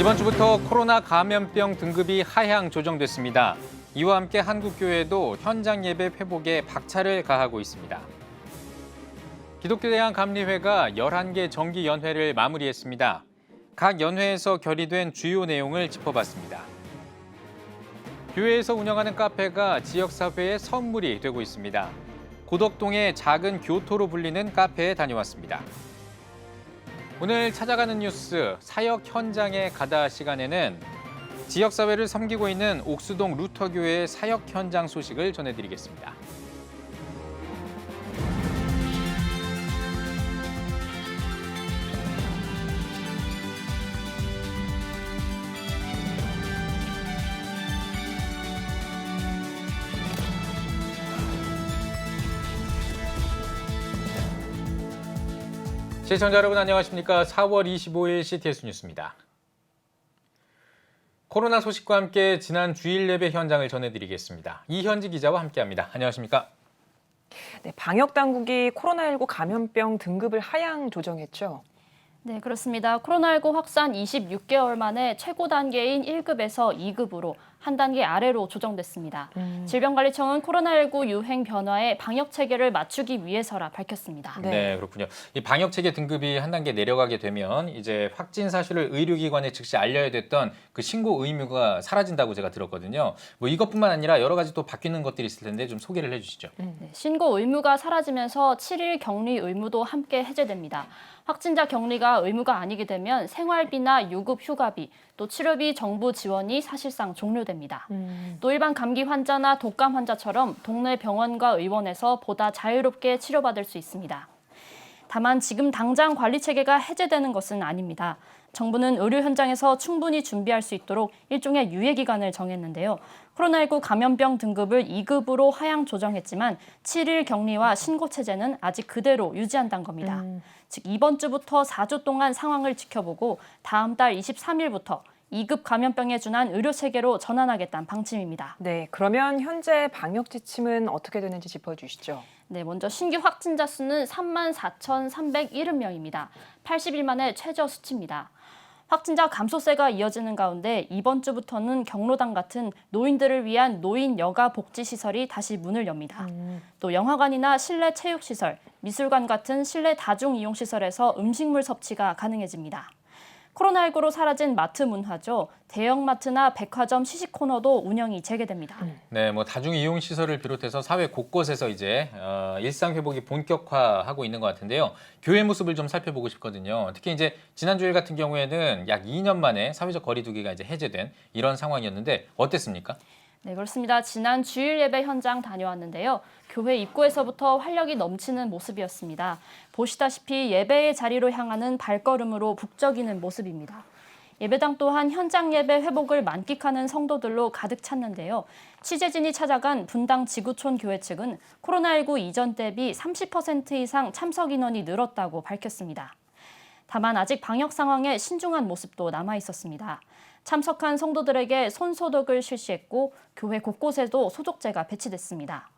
이번 주부터 코로나 감염병 등급이 하향 조정됐습니다. 이와 함께 한국교회도 현장 예배 회복에 박차를 가하고 있습니다. 기독교대학감리회가 11개 정기 연회를 마무리했습니다. 각 연회에서 결의된 주요 내용을 짚어봤습니다. 교회에서 운영하는 카페가 지역사회의 선물이 되고 있습니다. 고덕동의 작은 교토로 불리는 카페에 다녀왔습니다. 오늘 찾아가는 뉴스, 사역 현장에 가다 시간에는 지역사회를 섬기고 있는 옥수동 루터교회의 사역 현장 소식을 전해드리겠습니다. 시청자 여러분 안녕하십니까? 4월 25일 CTS 뉴스입니다. 코로나 소식과 함께 지난 주일 예배 현장을 전해드리겠습니다. 이현지 기자와 함께합니다. 안녕하십니까? 네, 방역 당국이 코로나19 감염병 등급을 하향 조정했죠. 네, 그렇습니다. 코로나19 확산 26개월 만에 최고 단계인 1급에서 2급으로 한 단계 아래로 조정됐습니다. 질병관리청은 코로나19 유행 변화에 방역 체계를 맞추기 위해서라 밝혔습니다. 네, 그렇군요. 이 방역 체계 등급이 한 단계 내려가게 되면 이제 확진 사실을 의료기관에 즉시 알려야 됐던 그 신고 의무가 사라진다고 제가 들었거든요. 뭐 이것뿐만 아니라 여러 가지 또 바뀌는 것들이 있을 텐데 좀 소개를 해주시죠. 네, 신고 의무가 사라지면서 7일 격리 의무도 함께 해제됩니다. 확진자 격리가 의무가 아니게 되면 생활비나 유급 휴가비, 또 치료비 정부 지원이 사실상 종료됩니다. 또 일반 감기 환자나 독감 환자처럼 동네 병원과 의원에서 보다 자유롭게 치료받을 수 있습니다. 다만 지금 당장 관리 체계가 해제되는 것은 아닙니다. 정부는 의료 현장에서 충분히 준비할 수 있도록 일종의 유예 기간을 정했는데요. 코로나19 감염병 등급을 2급으로 하향 조정했지만 7일 격리와 신고 체제는 아직 그대로 유지한다는 겁니다. 즉 이번 주부터 4주 동안 상황을 지켜보고 다음 달 23일부터 2급 감염병에 준한 의료 체계로 전환하겠다는 방침입니다. 네, 그러면 현재 방역 지침은 어떻게 되는지 짚어주시죠. 네, 먼저 신규 확진자 수는 34,370명입니다. 80일 만에 최저 수치입니다. 확진자 감소세가 이어지는 가운데 이번 주부터는 경로당 같은 노인들을 위한 노인 여가 복지 시설이 다시 문을 엽니다. 또 영화관이나 실내 체육시설, 미술관 같은 실내 다중 이용 시설에서 음식물 섭취가 가능해집니다. 코로나19로 사라진 마트 문화죠. 대형마트나 백화점 시식 코너도 운영이 재개됩니다. 네, 뭐 다중 이용 시설을 비롯해서 사회 곳곳에서 이제 일상 회복이 본격화하고 있는 것 같은데요. 교회 모습을 좀 살펴보고 싶거든요. 특히 이제 지난 주일 같은 경우에는 약 2년 만에 사회적 거리두기가 이제 해제된 이런 상황이었는데 어땠습니까? 네, 그렇습니다. 지난 주일 예배 현장 다녀왔는데요. 교회 입구에서부터 활력이 넘치는 모습이었습니다. 보시다시피 예배의 자리로 향하는 발걸음으로 북적이는 모습입니다. 예배당 또한 현장 예배 회복을 만끽하는 성도들로 가득 찼는데요. 취재진이 찾아간 분당 지구촌 교회 측은 코로나19 이전 대비 30% 이상 참석 인원이 늘었다고 밝혔습니다. 다만 아직 방역 상황에 신중한 모습도 남아 있었습니다. 참석한 성도들에게 손소독을 실시했고 교회 곳곳에도 소독제가 배치됐습니다.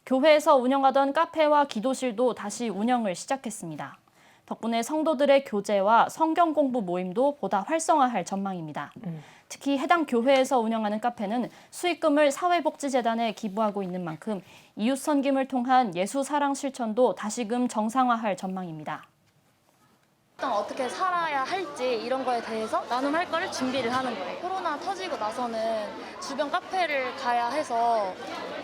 교회에서 운영하던 카페와 기도실도 다시 운영을 시작했습니다. 덕분에 성도들의 교제와 성경 공부 모임도 보다 활성화할 전망입니다. 특히 해당 교회에서 운영하는 카페는 수익금을 사회복지재단에 기부하고 있는 만큼 이웃 섬김을 통한 예수 사랑 실천도 다시금 정상화할 전망입니다. 일단 어떻게 살아야 할지 이런 거에 대해서 나눔할 거를 준비를 하는 거예요. 코로나 터지고 나서는 주변 카페를 가야 해서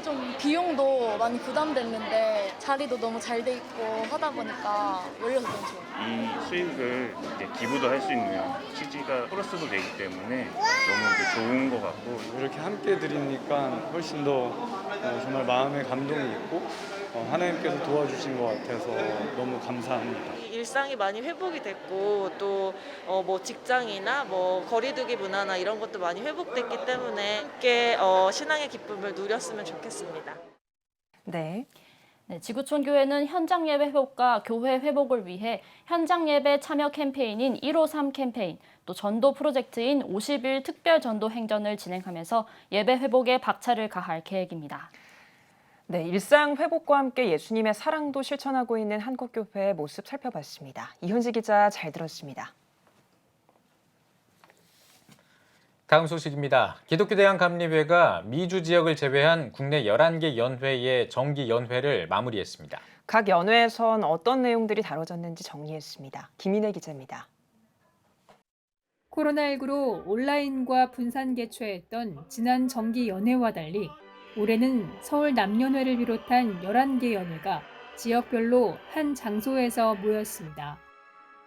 좀 비용도 많이 부담됐는데 자리도 너무 잘 돼 있고 하다 보니까 열려서 너무 좋아요. 이 수익을 이제 기부도 할 수 있는 취지가 플러스도 되기 때문에 너무 이제 좋은 것 같고 이렇게 함께 드리니까 훨씬 더 정말 마음에 감동이 있고 하나님께서 도와주신 것 같아서 너무 감사합니다. 일상이 많이 회복이 됐고 또 뭐 직장이나 뭐 거리두기 문화나 이런 것도 많이 회복됐기 때문에 함께 신앙의 기쁨을 누렸으면 좋겠습니다. 네. 네, 지구촌 교회는 현장 예배 회복과 교회 회복을 위해 현장 예배 참여 캠페인인 153 캠페인, 또 전도 프로젝트인 50일 특별 전도 행전을 진행하면서 예배 회복에 박차를 가할 계획입니다. 네, 일상 회복과 함께 예수님의 사랑도 실천하고 있는 한국교회의 모습 살펴봤습니다. 이현지 기자 잘 들었습니다. 다음 소식입니다. 기독교대학감리회가 미주 지역을 제외한 국내 11개 연회의 정기 연회를 마무리했습니다. 각 연회에선 어떤 내용들이 다뤄졌는지 정리했습니다. 김인혜 기자입니다. 코로나19로 온라인과 분산 개최했던 지난 정기 연회와 달리 올해는 서울 남연회를 비롯한 11개 연회가 지역별로 한 장소에서 모였습니다.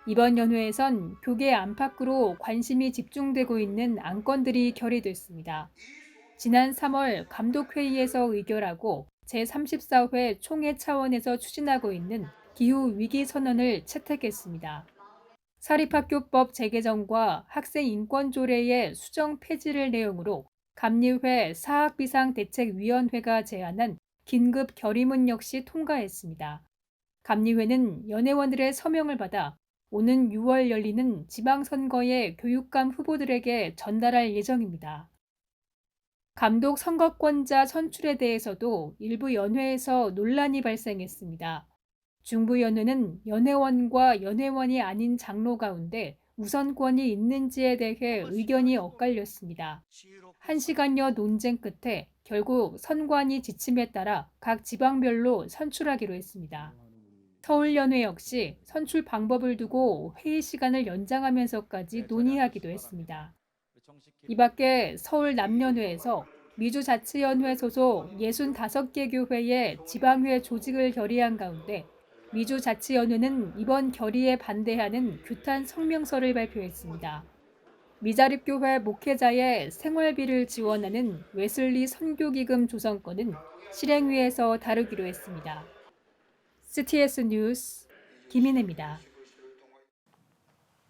이번 연회에선 교계 안팎으로 관심이 집중되고 있는 안건들이 결의됐습니다. 지난 3월 감독회의에서 의결하고 제34회 총회 차원에서 추진하고 있는 기후위기선언을 채택했습니다. 사립학교법 재개정과 학생인권조례의 수정 폐지를 내용으로 감리회 사학비상대책위원회가 제안한 긴급 결의문 역시 통과했습니다. 감리회는 연회원들의 서명을 받아 오는 6월 열리는 지방선거의 교육감 후보들에게 전달할 예정입니다. 감독 선거권자 선출에 대해서도 일부 연회에서 논란이 발생했습니다. 중부연회는 연회원과 연회원이 아닌 장로 가운데 우선권이 있는지에 대해 의견이 엇갈렸습니다. 1시간여 논쟁 끝에 결국 선관위 지침에 따라 각 지방별로 선출하기로 했습니다. 서울연회 역시 선출 방법을 두고 회의 시간을 연장하면서까지 논의하기도 했습니다. 이 밖에 서울 남연회에서 미주자치연회 소속 65개 교회의 지방회 조직을 결의한 가운데 미주자치연회는 이번 결의에 반대하는 규탄 성명서를 발표했습니다. 미자립교회 목회자의 생활비를 지원하는 웨슬리 선교기금 조성권은 실행위에서 다루기로 했습니다. CTS 뉴스 김인혜입니다.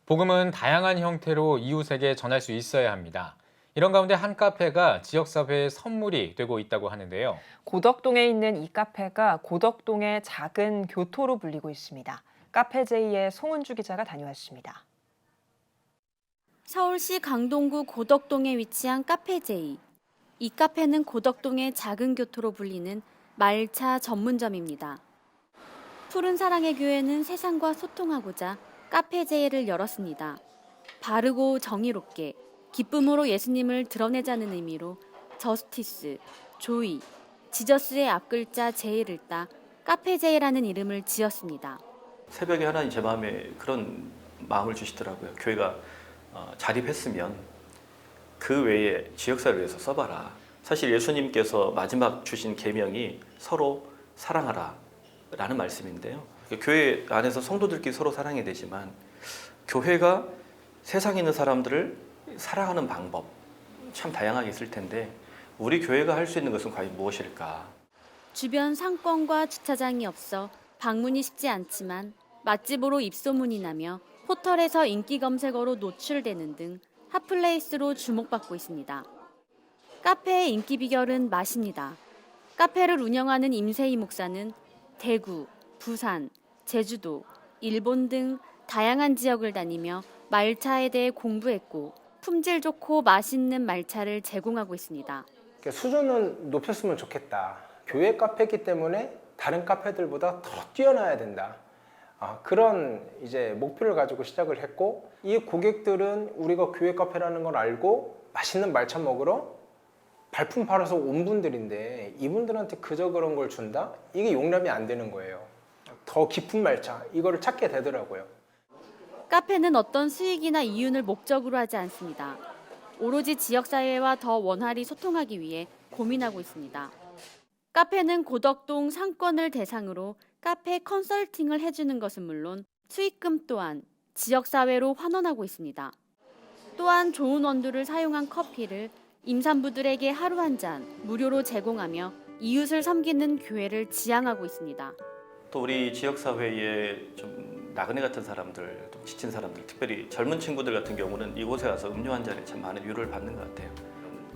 복음은 다양한 형태로 이웃에게 전할 수 있어야 합니다. 이런 가운데 한 카페가 지역사회의 선물이 되고 있다고 하는데요. 고덕동에 있는 이 카페가 고덕동의 작은 교토로 불리고 있습니다. 카페제이의 송은주 기자가 다녀왔습니다. 서울시 강동구 고덕동에 위치한 카페제이. 이 카페는 고덕동의 작은 교토로 불리는 말차 전문점입니다. 푸른 사랑의 교회는 세상과 소통하고자 카페제이를 열었습니다. 바르고 정의롭게 기쁨으로 예수님을 드러내자는 의미로 저스티스, 조이, 지저스의 앞글자 제이를 따 카페제이라는 이름을 지었습니다. 새벽에 하나님 제 마음에 그런 마음을 주시더라고요. 교회가 자립했으면 그 외에 지역사회를 위해서 써봐라. 사실 예수님께서 마지막 주신 계명이 서로 사랑하라 라는 말씀인데요. 교회 안에서 성도들끼리 서로 사랑해야 되지만 교회가 세상에 있는 사람들을 사랑하는 방법 참 다양하게 있을 텐데 우리 교회가 할 수 있는 것은 과연 무엇일까? 주변 상권과 주차장이 없어 방문이 쉽지 않지만 맛집으로 입소문이 나며 포털에서 인기 검색어로 노출되는 등 핫플레이스로 주목받고 있습니다. 카페의 인기 비결은 맛입니다. 카페를 운영하는 임세희 목사는 대구, 부산, 제주도, 일본 등 다양한 지역을 다니며 말차에 대해 공부했고 품질 좋고 맛있는 말차를 제공하고 있습니다. 수준은 높였으면 좋겠다. 교회 카페이기 때문에 다른 카페들보다 더 뛰어나야 된다. 그런 이제 목표를 가지고 시작을 했고 이 고객들은 우리가 교회 카페라는 걸 알고 맛있는 말차 먹으러 발품 팔아서 온 분들인데 이분들한테 그저 그런 걸 준다? 이게 용납이 안 되는 거예요. 더 깊은 말차 이거를 찾게 되더라고요. 카페는 어떤 수익이나 이윤을 목적으로 하지 않습니다. 오로지 지역사회와 더 원활히 소통하기 위해 고민하고 있습니다. 카페는 고덕동 상권을 대상으로 카페 컨설팅을 해주는 것은 물론 수익금 또한 지역사회로 환원하고 있습니다. 또한 좋은 원두를 사용한 커피를 임산부들에게 하루 한 잔 무료로 제공하며 이웃을 섬기는 교회를 지향하고 있습니다. 또 우리 지역사회에 좀 나그네 같은 사람들, 또 지친 사람들, 특별히 젊은 친구들 같은 경우는 이곳에 와서 음료 한 잔에 참 많은 위로를 받는 것 같아요.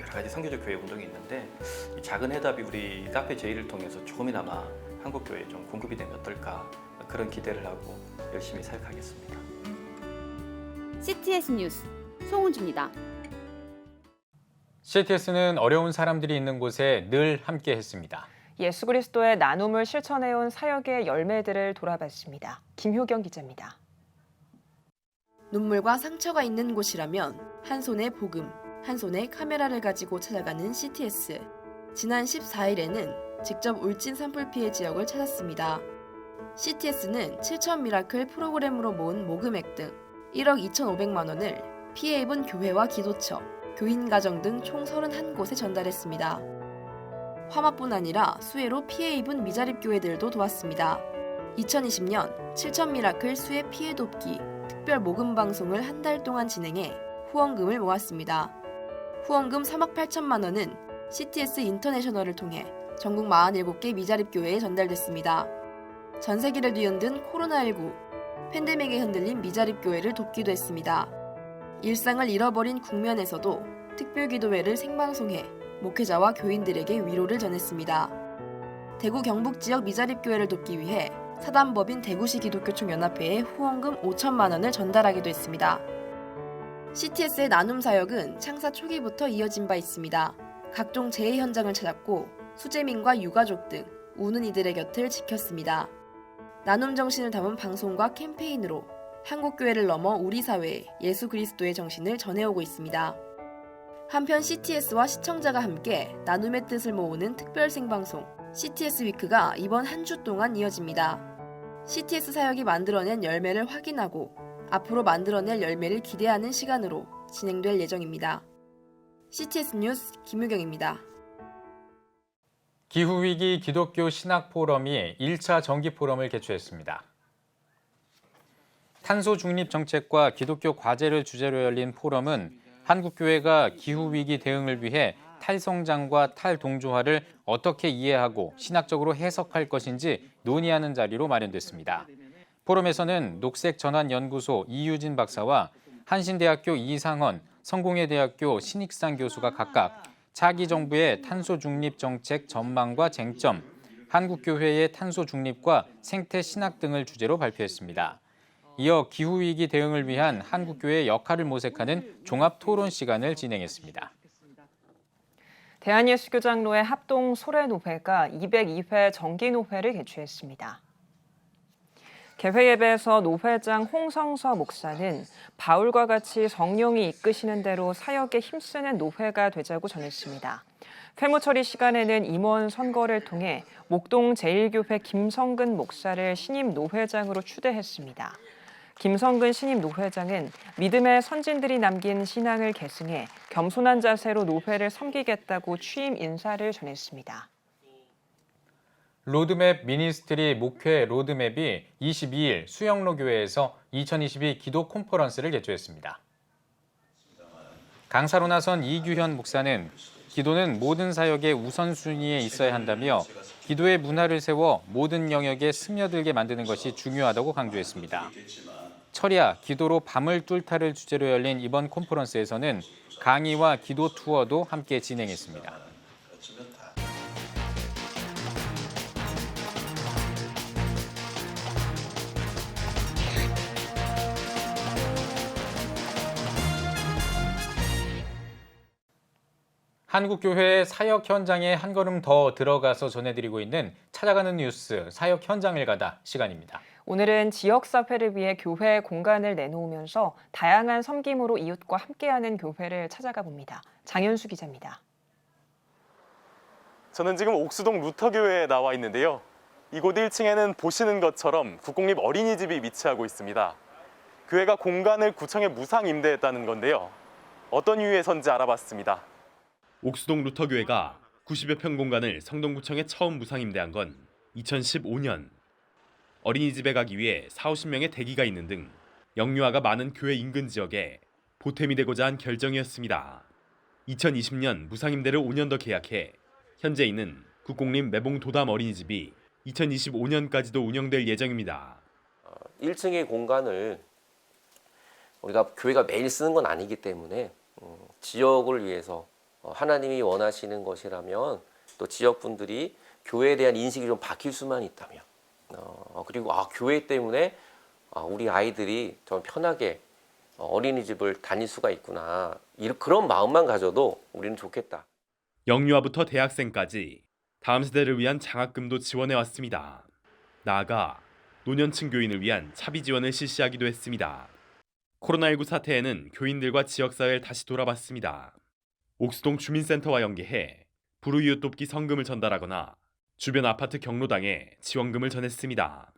여러 가지 선교적 교회 운동이 있는데 이 작은 해답이 우리 카페 제이를 통해서 조금이나마 한국 교회에 좀 공급이 되면 어떨까 그런 기대를 하고 열심히 사역하겠습니다. CTS 뉴스 송은주입니다. CTS는 어려운 사람들이 있는 곳에 늘 함께했습니다. 예수 그리스도의 나눔을 실천해온 사역의 열매들을 돌아봤습니다. 김효경 기자입니다. 눈물과 상처가 있는 곳이라면 한 손의 복음, 한 손에 카메라를 가지고 찾아가는 CTS. 지난 14일에는 직접 울진 산불 피해 지역을 찾았습니다. CTS는 7천 미라클 프로그램으로 모은 모금액 등 1억 2,500만 원을 피해 입은 교회와 기도처, 교인 가정 등 총 31곳에 전달했습니다. 화마뿐 아니라 수해로 피해 입은 미자립 교회들도 도왔습니다. 2020년 7천 미라클 수해 피해 돕기 특별 모금 방송을 한 달 동안 진행해 후원금을 모았습니다. 후원금 3억 8천만 원은 CTS 인터내셔널을 통해 전국 47개 미자립 교회에 전달됐습니다. 전 세계를 뒤흔든 코로나19, 팬데믹에 흔들린 미자립 교회를 돕기도 했습니다. 일상을 잃어버린 국면에서도 특별기도회를 생방송해 목회자와 교인들에게 위로를 전했습니다. 대구 경북 지역 미자립 교회를 돕기 위해 사단법인 대구시 기독교총 연합회에 후원금 5천만 원을 전달하기도 했습니다. CTS의 나눔 사역은 창사 초기부터 이어진 바 있습니다. 각종 재해 현장을 찾았고 수재민과 유가족 등 우는 이들의 곁을 지켰습니다. 나눔 정신을 담은 방송과 캠페인으로 한국교회를 넘어 우리 사회에 예수 그리스도의 정신을 전해오고 있습니다. 한편 CTS와 시청자가 함께 나눔의 뜻을 모으는 특별 생방송 CTS 위크가 이번 한 주 동안 이어집니다. CTS 사역이 만들어낸 열매를 확인하고 앞으로 만들어낼 열매를 기대하는 시간으로 진행될 예정입니다. CTS 뉴스 김유경입니다. 기후위기 기독교 신학포럼이 1차 정기포럼을 개최했습니다. 탄소 중립 정책과 기독교 과제를 주제로 열린 포럼은 한국교회가 기후위기 대응을 위해 탈성장과 탈동조화를 어떻게 이해하고 신학적으로 해석할 것인지 논의하는 자리로 마련됐습니다. 포럼에서는 녹색전환연구소 이유진 박사와 한신대학교 이상헌, 성공회대학교 신익상 교수가 각각 차기 정부의 탄소 중립 정책 전망과 쟁점, 한국교회의 탄소 중립과 생태 신학 등을 주제로 발표했습니다. 이어 기후위기 대응을 위한 한국교회의 역할을 모색하는 종합 토론 시간을 진행했습니다. 대한예수교장로회 합동 소래노회가 202회 정기노회를 개최했습니다. 개회 예배에서 노회장 홍성서 목사는 바울과 같이 성령이 이끄시는 대로 사역에 힘쓰는 노회가 되자고 전했습니다. 회무처리 시간에는 임원 선거를 통해 목동 제1교회 김성근 목사를 신임 노회장으로 추대했습니다. 김성근 신임 노회장은 믿음의 선진들이 남긴 신앙을 계승해 겸손한 자세로 노회를 섬기겠다고 취임 인사를 전했습니다. 로드맵 미니스트리 목회 로드맵이 22일 수영로 교회에서 2022 기도 콘퍼런스를 개최했습니다. 강사로 나선 이규현 목사는 기도는 모든 사역의 우선순위에 있어야 한다며 기도의 문화를 세워 모든 영역에 스며들게 만드는 것이 중요하다고 강조했습니다. 철야, 기도로 밤을 뚫다를 주제로 열린 이번 콘퍼런스에서는 강의와 기도 투어도 함께 진행했습니다. 한국교회의 사역 현장에 한 걸음 더 들어가서 전해드리고 있는 찾아가는 뉴스 사역 현장을 가다 시간입니다. 오늘은 지역사회를 위해 교회 공간을 내놓으면서 다양한 섬김으로 이웃과 함께하는 교회를 찾아가 봅니다. 장현수 기자입니다. 저는 지금 옥수동 루터교회에 나와 있는데요. 이곳 1층에는 보시는 것처럼 국공립 어린이집이 위치하고 있습니다. 교회가 공간을 구청에 무상 임대했다는 건데요. 어떤 이유에선지 알아봤습니다. 옥수동 루터교회가 90여 평 공간을 성동구청에 처음 무상 임대한 건 2015년. 어린이집에 가기 위해 40~50명의 대기가 있는 등 영유아가 많은 교회 인근 지역에 보탬이 되고자 한 결정이었습니다. 2020년 무상 임대를 5년 더 계약해 현재 있는 국공립 매봉 도담 어린이집이 2025년까지도 운영될 예정입니다. 1층의 공간을 우리가 교회가 매일 쓰는 건 아니기 때문에 지역을 위해서 하나님이 원하시는 것이라면 또 지역분들이 교회에 대한 인식이 좀 바뀔 수만 있다면 그리고 교회 때문에 우리 아이들이 좀 편하게 어린이집을 다닐 수가 있구나 그런 마음만 가져도 우리는 좋겠다. 영유아부터 대학생까지 다음 세대를 위한 장학금도 지원해왔습니다. 나아가 노년층 교인을 위한 차비 지원을 실시하기도 했습니다. 코로나19 사태에는 교인들과 지역사회를 다시 돌아봤습니다. 옥수동 주민센터와 연계해 불우이웃 돕기 성금을 전달하거나 주변 아파트 경로당에 지원금을 전했습니다.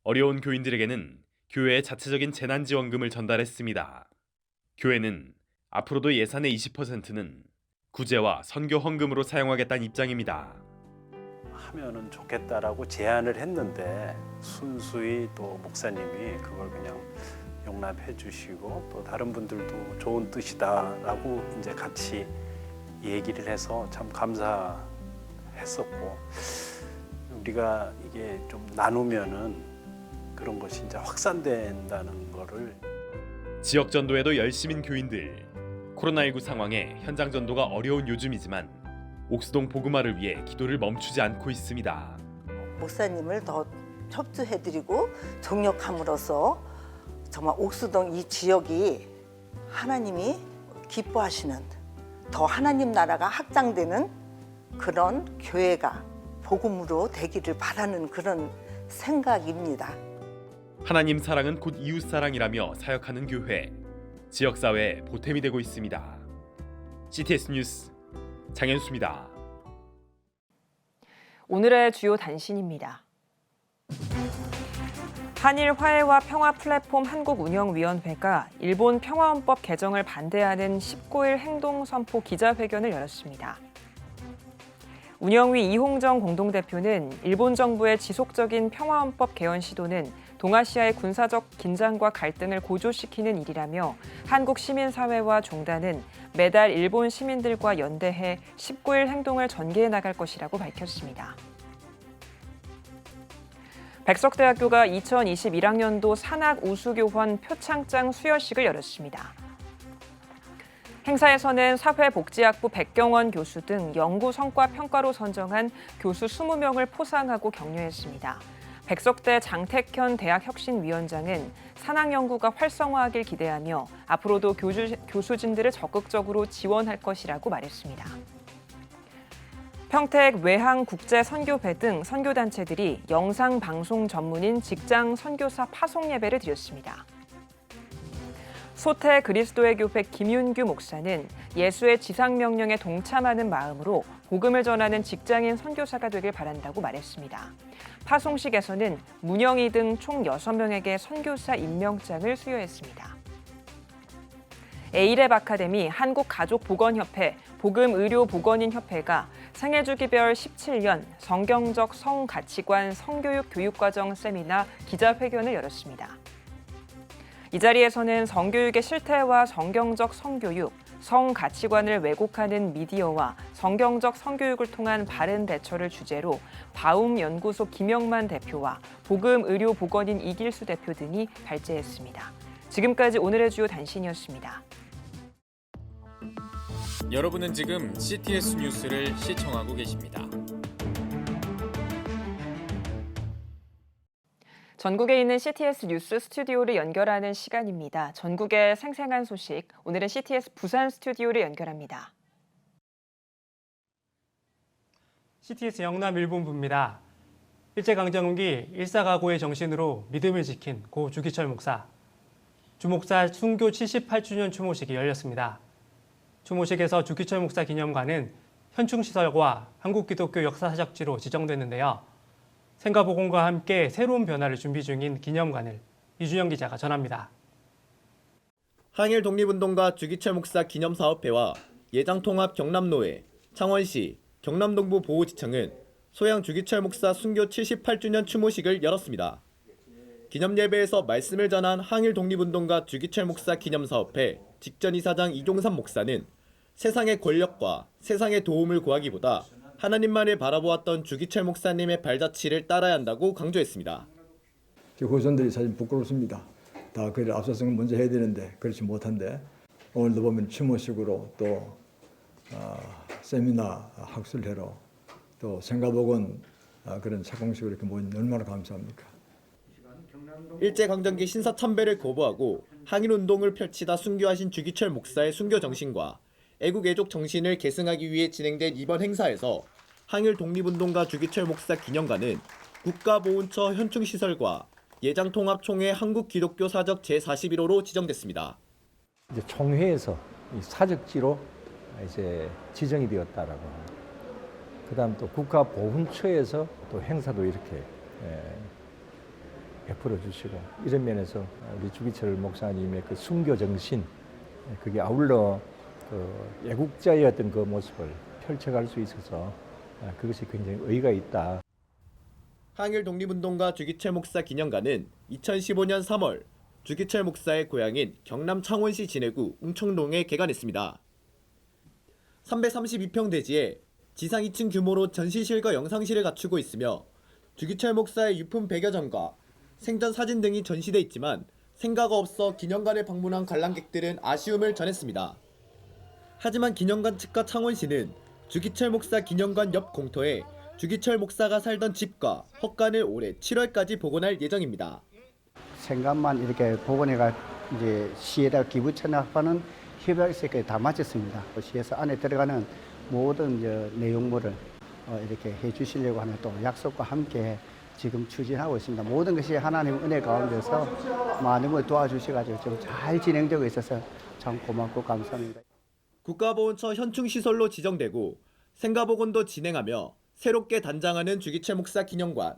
어려운 교인들에게는 교회의 자체적인 재난지원금을 전달했습니다. 교회는 앞으로도 예산의 20%는 구제와 선교 헌금으로 사용하겠다는 입장입니다. 하면은 좋겠다라고 제안을 했는데 순수히 또 목사님이 그걸 그냥 용납해 주시고 또 다른 분들도 좋은 뜻이다라고 이제 같이 얘기를 해서 참 감사했었고, 우리가 이게 좀 나누면은 그런 것이 이제 확산된다는 거를. 지역 전도에도 열심인 교인들. 코로나19 상황에 현장 전도가 어려운 요즘이지만 옥수동 복음화를 위해 기도를 멈추지 않고 있습니다. 목사님을 더 협조해드리고 동력함으로써 정말 옥수동 이 지역이 하나님이 기뻐하시는, 더 하나님 나라가 확장되는 그런 교회가 복음으로 되기를 바라는 그런 생각입니다. 하나님 사랑은 곧 이웃 사랑이라며 사역하는 교회. 지역사회에 보탬이 되고 있습니다. CTS 뉴스 장현수입니다. 오늘의 주요 단신입니다. 한일 화해와 평화 플랫폼 한국운영위원회가 일본 평화헌법 개정을 반대하는 19일 행동선포 기자회견을 열었습니다. 운영위 이홍정 공동대표는 일본 정부의 지속적인 평화헌법 개헌 시도는 동아시아의 군사적 긴장과 갈등을 고조시키는 일이라며 한국 시민사회와 종단은 매달 일본 시민들과 연대해 19일 행동을 전개해 나갈 것이라고 밝혔습니다. 백석대학교가 2021학년도 산학우수교원 표창장 수여식을 열었습니다. 행사에서는 사회복지학부 백경원 교수 등 연구 성과 평가로 선정한 교수 20명을 포상하고 격려했습니다. 백석대 장택현 대학혁신위원장은 산학 연구가 활성화하길 기대하며 앞으로도 교수진들을 적극적으로 지원할 것이라고 말했습니다. 평택 외항국제선교회 등 선교단체들이 영상방송 전문인 직장 선교사 파송 예배를 드렸습니다. 소태 그리스도의 교회 김윤규 목사는 예수의 지상명령에 동참하는 마음으로 복음을 전하는 직장인 선교사가 되길 바란다고 말했습니다. 파송식에서는 문영희 등 총 6명에게 선교사 임명장을 수여했습니다. 에이랩 아카데미 한국가족보건협회 복음의료보건인협회가 생애주기별 17년 성경적 성가치관 성교육 교육과정 세미나 기자회견을 열었습니다. 이 자리에서는 성교육의 실태와 성경적 성교육, 성가치관을 왜곡하는 미디어와 성경적 성교육을 통한 바른 대처를 주제로 바움연구소 김영만 대표와 복음의료보건인 이길수 대표 등이 발제했습니다. 지금까지 오늘의 주요 단신이었습니다. 여러분은 지금 CTS 뉴스를 시청하고 계십니다. 전국에 있는 CTS 뉴스 스튜디오를 연결하는 시간입니다. 전국의 생생한 소식, 오늘은 CTS 부산 스튜디오를 연결합니다. CTS 영남 1본부입니다. 일제강점기 일사각오의 정신으로 믿음을 지킨 고 주기철 목사. 주 목사 순교 78주년 추모식이 열렸습니다. 추모식에서 주기철 목사 기념관은 현충시설과 한국기독교 역사사적지로 지정됐는데요. 생가복음과 함께 새로운 변화를 준비 중인 기념관을 이준영 기자가 전합니다. 항일 독립운동가 주기철 목사 기념사업회와 예장통합 경남노회, 창원시, 경남동부 보호지청은 소양 주기철 목사 순교 78주년 추모식을 열었습니다. 기념예배에서 말씀을 전한 항일 독립운동가 주기철 목사 기념사업회 직전이사장 이종삼 목사는 세상의 권력과 세상의 도움을 구하기보다 하나님만을 바라보았던 주기철 목사님의 발자취를 따라야 한다고 강조했습니다. 후손들이 사실 부끄럽습니다. 다 그를 앞서서 먼저 해야 되는데 그렇지 못한데 오늘도 보면 추모식으로 또 세미나 학술회로 또 생가복원 그런 착공식으로 이렇게 모인 얼마나 감사합니까? 일제강점기 신사참배를 거부하고 항일운동을 펼치다 순교하신 주기철 목사의 순교 정신과 애국애족 정신을 계승하기 위해 진행된 이번 행사에서 항일 독립운동가 주기철 목사 기념관은 국가보훈처 현충시설과 예장통합총회 한국기독교 사적 제41호로 지정됐습니다. 이제 총회에서 이 사적지로 이제 지정이 되었다라고 합니다. 그다음 또 국가보훈처에서 또 행사도 이렇게 베풀어 주시고 이런 면에서 우리 주기철 목사님의 그 순교 정신 그게 아울러 그 애국자의 어떤 그 모습을 펼쳐갈 수 있어서 그것이 굉장히 의의가 있다. 항일 독립운동가 주기철 목사 기념관은 2015년 3월 주기철 목사의 고향인 경남 창원시 진해구 웅청동에 개관했습니다. 332평 대지에 지상 2층 규모로 전시실과 영상실을 갖추고 있으며 주기철 목사의 유품 100여 점과 생전 사진 등이 전시돼 있지만 생가가 없어 기념관을 방문한 관람객들은 아쉬움을 전했습니다. 하지만 기념관 측과 창원시는 주기철 목사 기념관 옆 공터에 주기철 목사가 살던 집과 헛간을 올해 7월까지 복원할 예정입니다. 생각만 이렇게 복원해가 이제 시에다 기부 체납하는 협약서까지 다 마쳤습니다. 시에서 안에 들어가는 모든 내용물을 이렇게 해주시려고 하는 또 약속과 함께 지금 추진하고 있습니다. 모든 것이 하나님 은혜 가운데서 많은 걸 도와주셔가지고 좀 잘 진행되고 있어서 참 고맙고 감사합니다. 국가보훈처 현충시설로 지정되고 생가복원도 진행하며 새롭게 단장하는 주기철 목사 기념관.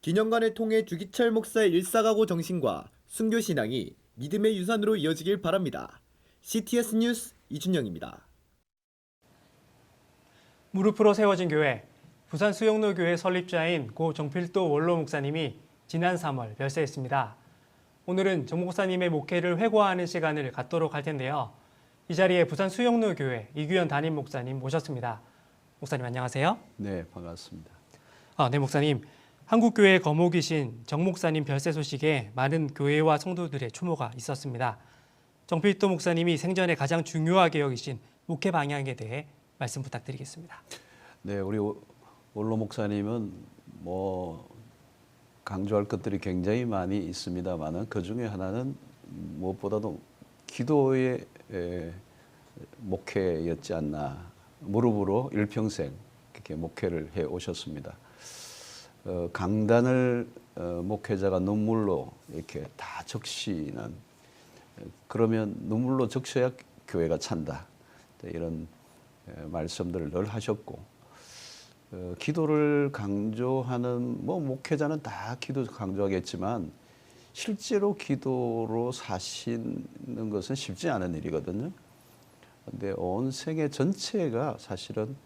기념관을 통해 주기철 목사의 일사각오 정신과 순교 신앙이 믿음의 유산으로 이어지길 바랍니다. CTS 뉴스 이준영입니다. 무릎으로 세워진 교회, 부산 수영로 교회 설립자인 고 정필도 원로 목사님이 지난 3월 별세했습니다. 오늘은 정 목사님의 목회를 회고하는 시간을 갖도록 할 텐데요. 이 자리에 부산 수영로 교회 이규현 담임 목사님 모셨습니다. 목사님 안녕하세요. 네, 반갑습니다. 네, 목사님. 한국교회 거목이신 정 목사님 별세 소식에 많은 교회와 성도들의 추모가 있었습니다. 정필도 목사님이 생전에 가장 중요하게 여기신 목회 방향에 대해 말씀 부탁드리겠습니다. 네, 우리 원로 목사님은 강조할 것들이 굉장히 많이 있습니다만은 그 중에 하나는 무엇보다도 기도의 목회였지 않나. 무릎으로 일평생 이렇게 목회를 해 오셨습니다. 강단을 목회자가 눈물로 이렇게 다 적시는 그러면 눈물로 적셔야 교회가 찬다. 이런 말씀들을 늘 하셨고 기도를 강조하는 목회자는 다 기도 강조하겠지만 실제로 기도로 사시는 것은 쉽지 않은 일이거든요. 근데 온 생애 전체가 사실은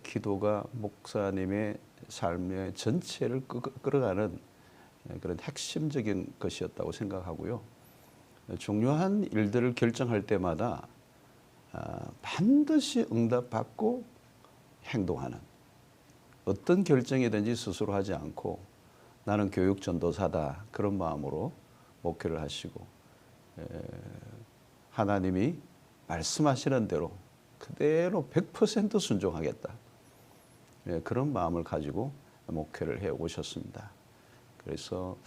기도가 목사님의 삶의 전체를 끌어가는 그런 핵심적인 것이었다고 생각하고요. 중요한 일들을 결정할 때마다 반드시 응답받고 행동하는 어떤 결정이든지 스스로 하지 않고 나는 교육 전도사다 그런 마음으로 목회를 하시고 하나님이 말씀하시는 대로 그대로 100% 순종하겠다. 그런 마음을 가지고 목회를 해 오셨습니다. 그래서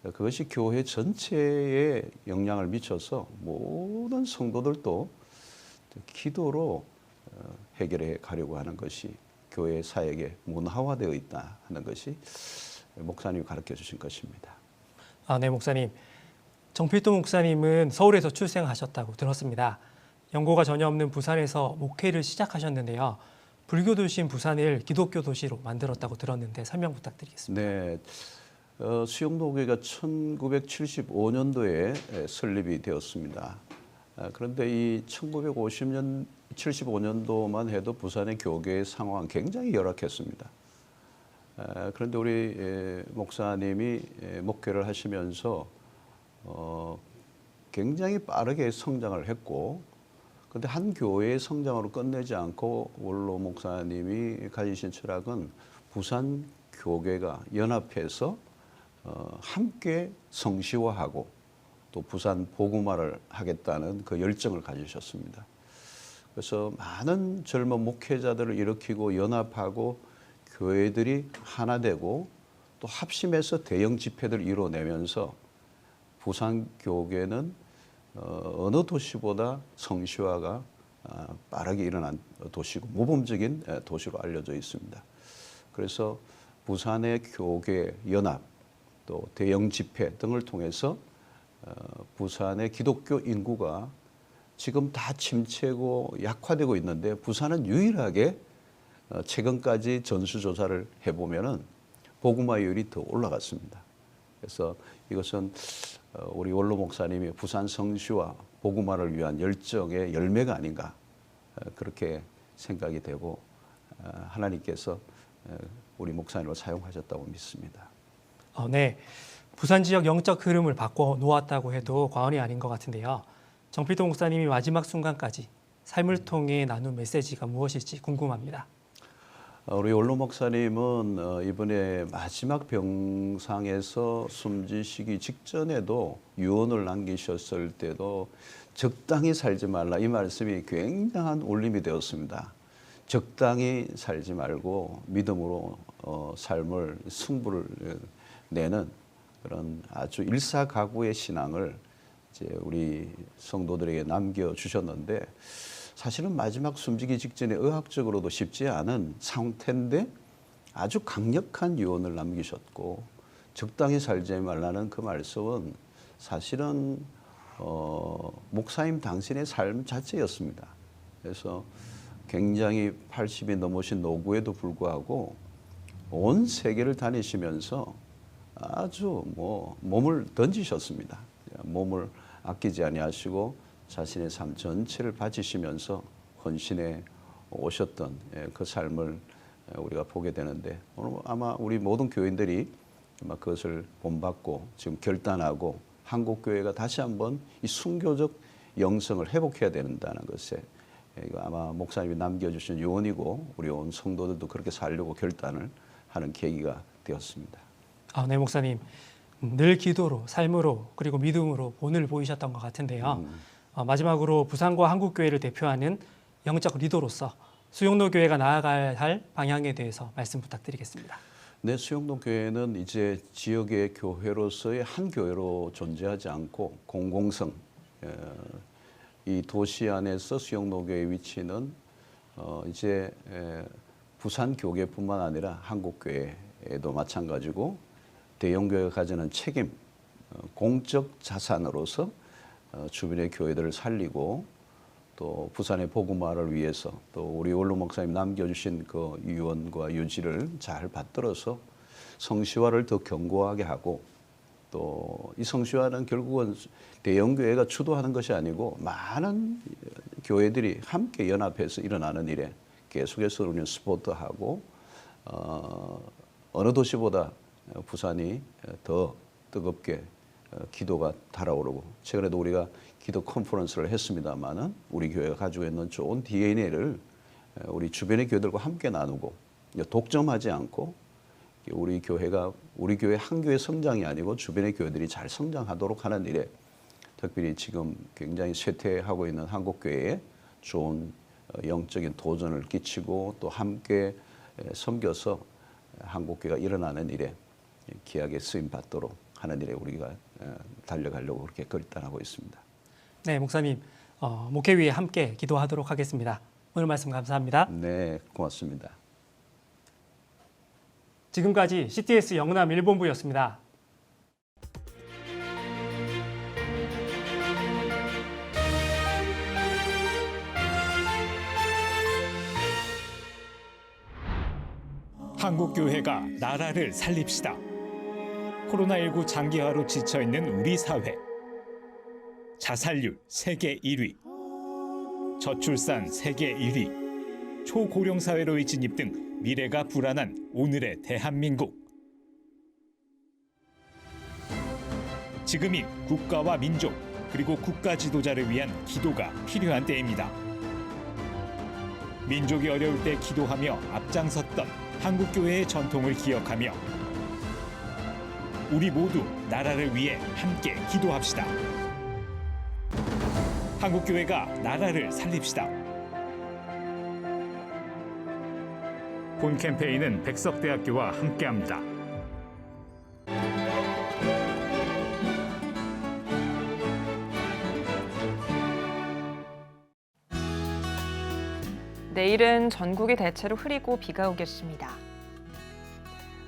그것이 교회 전체에 영향을 미쳐서 모든 성도들도 기도로 해결해 가려고 하는 것이 교회 사역에 문화화되어 있다 하는 것이 목사님이 가르쳐 주신 것입니다. 네, 목사님. 정필도 목사님은 서울에서 출생하셨다고 들었습니다. 연고가 전혀 없는 부산에서 목회를 시작하셨는데요. 불교 도시인 부산을 기독교 도시로 만들었다고 들었는데 설명 부탁드리겠습니다. 네, 수영로교회가 1975년도에 설립이 되었습니다. 그런데 이 1975년도만 해도 부산의 교계의 상황은 굉장히 열악했습니다. 그런데 우리 목사님이 목회를 하시면서 굉장히 빠르게 성장을 했고 그런데 한 교회의 성장으로 끝내지 않고 원로 목사님이 가지신 철학은 부산 교계가 연합해서 함께 성시화하고 또 부산 복음화를 하겠다는 그 열정을 가지셨습니다. 그래서 많은 젊은 목회자들을 일으키고 연합하고 교회들이 하나 되고 또 합심해서 대형 집회를 이뤄내면서 부산 교계는 어느 도시보다 성시화가 빠르게 일어난 도시고 모범적인 도시로 알려져 있습니다. 그래서 부산의 교계 연합 또 대형 집회 등을 통해서 부산의 기독교 인구가 지금 다 침체고 약화되고 있는데 부산은 유일하게 최근까지 전수조사를 해보면은 복음화율이 더 올라갔습니다. 그래서 이것은 우리 원로 목사님이 부산 성시와 복음화를 위한 열정의 열매가 아닌가 그렇게 생각이 되고 하나님께서 우리 목사님을 사용하셨다고 믿습니다. 네, 부산 지역 영적 흐름을 바꿔 놓았다고 해도 과언이 아닌 것 같은데요. 정필동 목사님이 마지막 순간까지 삶을 통해 나눈 메시지가 무엇일지 궁금합니다. 우리 원로 목사님은 이번에 마지막 병상에서 숨지시기 직전에도 유언을 남기셨을 때도 적당히 살지 말라 이 말씀이 굉장한 울림이 되었습니다. 적당히 살지 말고 믿음으로 삶을 승부를 내는 그런 아주 일사각오의 신앙을 이제 우리 성도들에게 남겨주셨는데 사실은 마지막 숨지기 직전에 의학적으로도 쉽지 않은 상태인데 아주 강력한 유언을 남기셨고 적당히 살지 말라는 그 말씀은 사실은 목사님 당신의 삶 자체였습니다. 그래서 굉장히 80이 넘으신 노구에도 불구하고 온 세계를 다니시면서 아주 몸을 던지셨습니다. 몸을 아끼지 아니하시고 자신의 삶 전체를 바치시면서 헌신해 오셨던 그 삶을 우리가 보게 되는데 오늘 아마 우리 모든 교인들이 아마 그것을 본받고 지금 결단하고 한국교회가 다시 한번 이 순교적 영성을 회복해야 된다는 것에 이거 아마 목사님이 남겨주신 유언이고 우리 온 성도들도 그렇게 살려고 결단을 하는 계기가 되었습니다. 네, 목사님. 늘 기도로, 삶으로, 그리고 믿음으로 본을 보이셨던 것 같은데요. 마지막으로 부산과 한국교회를 대표하는 영적 리더로서 수용로 교회가 나아가야 할 방향에 대해서 말씀 부탁드리겠습니다. 네, 수용로 교회는 이제 지역의 교회로서의 한 교회로 존재하지 않고 공공성, 이 도시 안에서 수용로 교회의 위치는 이제 부산 교계뿐만 아니라 한국교회에도 마찬가지고 대형교회가 가지는 책임, 공적 자산으로서 주변의 교회들을 살리고 또 부산의 복음화를 위해서 또 우리 원로 목사님 남겨주신 그 유언과 유지를 잘 받들어서 성시화를 더 견고하게 하고 또 이 성시화는 결국은 대형교회가 주도하는 것이 아니고 많은 교회들이 함께 연합해서 일어나는 일에 계속해서 우리는 스포트하고 어느 도시보다 부산이 더 뜨겁게 기도가 달아오르고 최근에도 우리가 기도 컨퍼런스를 했습니다마는 우리 교회가 가지고 있는 좋은 DNA를 우리 주변의 교회들과 함께 나누고 독점하지 않고 우리 교회가 우리 교회 한 교회 성장이 아니고 주변의 교회들이 잘 성장하도록 하는 일에 특별히 지금 굉장히 쇠퇴하고 있는 한국교회에 좋은 영적인 도전을 끼치고 또 함께 섬겨서 한국교회가 일어나는 일에 귀하게 쓰임 받도록 하는 일에 우리가 달려가려고 그렇게 결단하고 있습니다. 네, 목사님 목회 위에 함께 기도하도록 하겠습니다. 오늘 말씀 감사합니다. 네, 고맙습니다. 지금까지 CTS 영남 1본부였습니다. 한국교회가 나라를 살립시다. 코로나19 장기화로 지쳐있는 우리 사회. 자살률 세계 1위, 저출산 세계 1위, 초고령 사회로의 진입 등 미래가 불안한 오늘의 대한민국. 지금이 국가와 민족 그리고 국가 지도자를 위한 기도가 필요한 때입니다. 민족이 어려울 때 기도하며 앞장섰던 한국교회의 전통을 기억하며 우리 모두 나라를 위해 함께 기도합시다. 한국교회가 나라를 살립시다. 본 캠페인은 백석대학교와 함께합니다. 내일은 전국이 대체로 흐리고 비가 오겠습니다.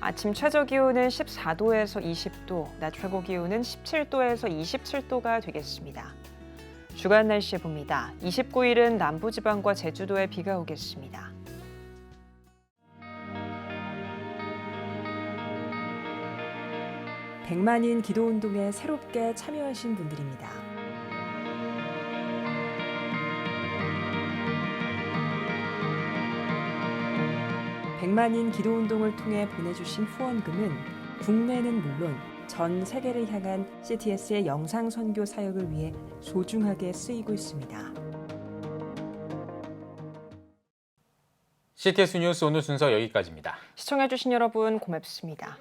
아침 최저 기온은 14도에서 20도, 낮 최고 기온은 17도에서 27도가 되겠습니다. 주간 날씨 봅니다. 29일은 남부지방과 제주도에 비가 오겠습니다. 백만인 기도운동에 새롭게 참여하신 분들입니다. 백만인 기도운동을 통해 보내주신 후원금은 국내는 물론 전 세계를 향한 CTS의 영상 선교 사역을 위해 소중하게 쓰이고 있습니다. CTS 뉴스 오늘 순서 여기까지입니다. 시청해주신 여러분 고맙습니다.